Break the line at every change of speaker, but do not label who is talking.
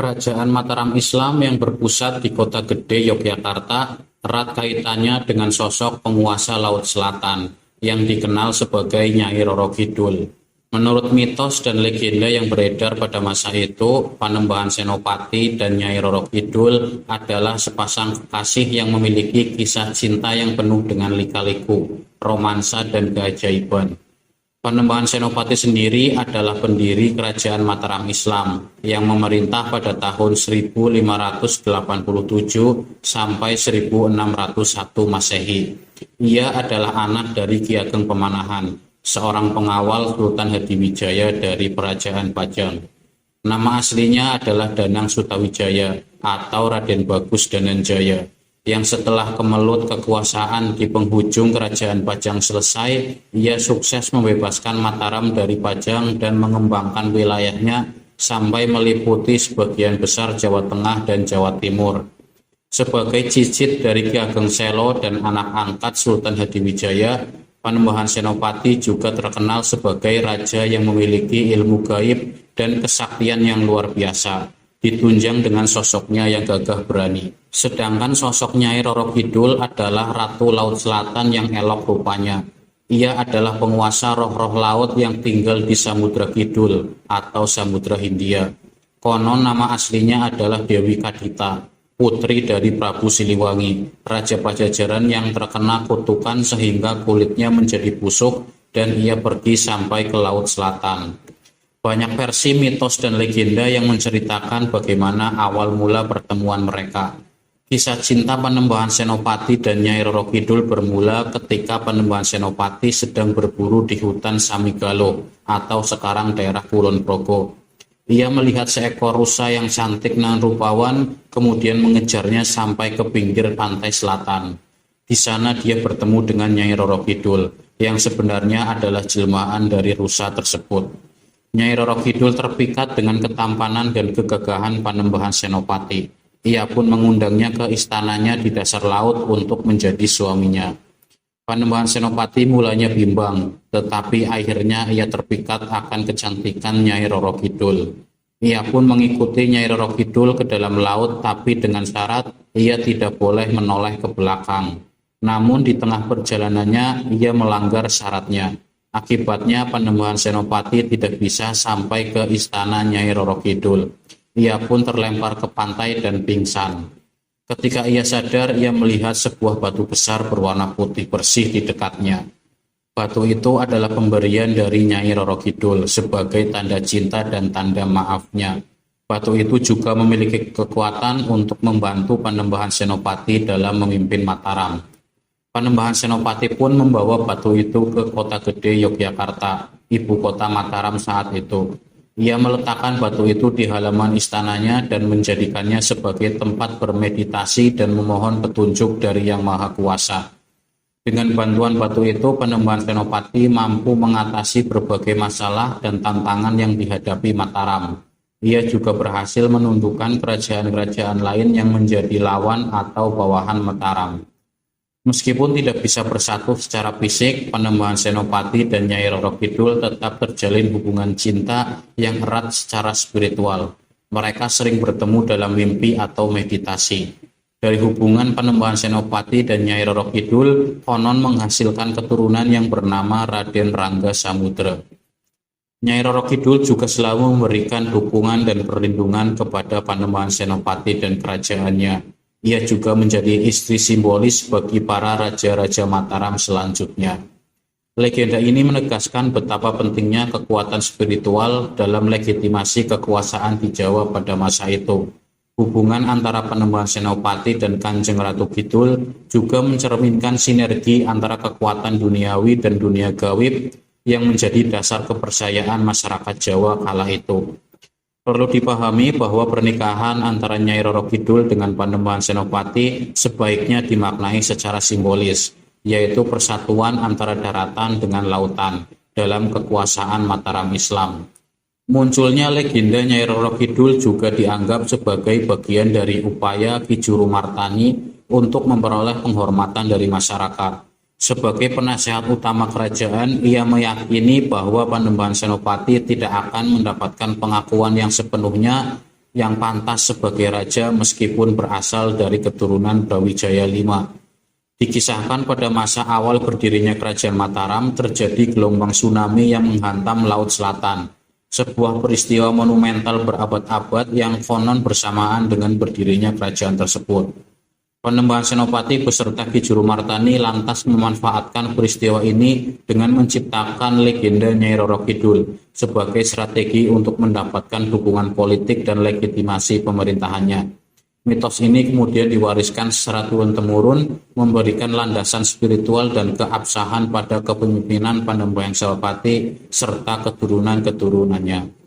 Kerajaan Mataram Islam yang berpusat di Kota Gede, Yogyakarta, erat kaitannya dengan sosok penguasa Laut Selatan yang dikenal sebagai Nyai Roro Kidul. Menurut mitos dan legenda yang beredar pada masa itu, Panembahan Senopati dan Nyai Roro Kidul adalah sepasang kekasih yang memiliki kisah cinta yang penuh dengan lika-liku, romansa, dan keajaiban. Panembahan Senopati sendiri adalah pendiri Kerajaan Mataram Islam yang memerintah pada tahun 1587 sampai 1601 Masehi. Ia adalah anak dari Ki Ageng Pemanahan, seorang pengawal Sultan Hadiwijaya dari Kerajaan Pajang. Nama aslinya adalah Danang Sutawijaya atau Raden Bagus Dananjaya, yang setelah kemelut kekuasaan di penghujung Kerajaan Pajang selesai, ia sukses membebaskan Mataram dari Pajang dan mengembangkan wilayahnya sampai meliputi sebagian besar Jawa Tengah dan Jawa Timur. Sebagai cicit dari Ki Ageng Selo dan anak angkat Sultan Hadiwijaya, Panembahan Senopati juga terkenal sebagai raja yang memiliki ilmu gaib dan kesaktian yang luar biasa, ditunjang dengan sosoknya yang gagah berani. Sedangkan sosok Nyai Roro Kidul adalah Ratu Laut Selatan yang elok rupanya. Ia adalah penguasa roh-roh laut yang tinggal di Samudra Kidul atau Samudra Hindia. Konon nama aslinya adalah Dewi Kadita, putri dari Prabu Siliwangi, Raja Pajajaran yang terkena kutukan sehingga kulitnya menjadi busuk dan ia pergi sampai ke Laut Selatan. Banyak versi mitos dan legenda yang menceritakan bagaimana awal mula pertemuan mereka. Kisah cinta Panembahan Senopati dan Nyai Roro Kidul bermula ketika Panembahan Senopati sedang berburu di hutan Samigalo atau sekarang daerah Kulon Progo. Ia melihat seekor rusa yang cantik dan rupawan, kemudian mengejarnya sampai ke pinggir pantai selatan. Di sana dia bertemu dengan Nyai Roro Kidul, yang sebenarnya adalah jelmaan dari rusa tersebut. Nyai Roro Kidul terpikat dengan ketampanan dan kegagahan Panembahan Senopati. Ia pun mengundangnya ke istananya di dasar laut untuk menjadi suaminya. Panembahan Senopati mulanya bimbang, tetapi akhirnya ia terpikat akan kecantikan Nyai Roro Kidul. Ia pun mengikuti Nyai Roro Kidul ke dalam laut, tapi dengan syarat ia tidak boleh menoleh ke belakang. Namun di tengah perjalanannya ia melanggar syaratnya. Akibatnya Panembahan Senopati tidak bisa sampai ke istana Nyai Roro Kidul. Ia pun terlempar ke pantai dan pingsan. Ketika ia sadar, ia melihat sebuah batu besar berwarna putih bersih di dekatnya. Batu itu adalah pemberian dari Nyai Roro Kidul sebagai tanda cinta dan tanda maafnya. Batu itu juga memiliki kekuatan untuk membantu Panembahan Senopati dalam memimpin Mataram. Panembahan Senopati pun membawa batu itu ke Kota Gede, Yogyakarta, ibu kota Mataram saat itu. Ia meletakkan batu itu di halaman istananya dan menjadikannya sebagai tempat bermeditasi dan memohon petunjuk dari Yang Maha Kuasa. Dengan bantuan batu itu, Panembahan Senopati mampu mengatasi berbagai masalah dan tantangan yang dihadapi Mataram. Ia juga berhasil menundukkan kerajaan-kerajaan lain yang menjadi lawan atau bawahan Mataram. Meskipun tidak bisa bersatu secara fisik, Panembahan Senopati dan Nyai Roro Kidul tetap terjalin hubungan cinta yang erat secara spiritual. Mereka sering bertemu dalam mimpi atau meditasi. Dari hubungan Panembahan Senopati dan Nyai Roro Kidul, konon menghasilkan keturunan yang bernama Raden Rangga Samudra. Nyai Roro Kidul juga selalu memberikan dukungan dan perlindungan kepada Panembahan Senopati dan kerajaannya. Ia juga menjadi istri simbolis bagi para raja-raja Mataram selanjutnya. Legenda ini menegaskan betapa pentingnya kekuatan spiritual dalam legitimasi kekuasaan di Jawa pada masa itu. Hubungan antara Panembahan Senopati dan Kanjeng Ratu Kidul juga mencerminkan sinergi antara kekuatan duniawi dan dunia gaib yang menjadi dasar kepercayaan masyarakat Jawa kala itu. Perlu dipahami bahwa pernikahan antara Nyai Roro Kidul dengan Panembahan Senopati sebaiknya dimaknai secara simbolis, yaitu persatuan antara daratan dengan lautan dalam kekuasaan Mataram Islam. Munculnya legenda Nyai Roro Kidul juga dianggap sebagai bagian dari upaya Ki Juru Martani untuk memperoleh penghormatan dari masyarakat. Sebagai penasehat utama kerajaan, ia meyakini bahwa Panembahan Senopati tidak akan mendapatkan pengakuan yang sepenuhnya yang pantas sebagai raja meskipun berasal dari keturunan Brawijaya V. Dikisahkan pada masa awal berdirinya Kerajaan Mataram terjadi gelombang tsunami yang menghantam Laut Selatan, sebuah peristiwa monumental berabad-abad yang konon bersamaan dengan berdirinya kerajaan tersebut. Panembahan Senopati beserta Ki Juru Martani lantas memanfaatkan peristiwa ini dengan menciptakan legenda Nyai Roro Kidul sebagai strategi untuk mendapatkan dukungan politik dan legitimasi pemerintahannya. Mitos ini kemudian diwariskan secara turun-temurun, memberikan landasan spiritual dan keabsahan pada kepemimpinan Panembahan Senopati serta keturunan-keturunannya.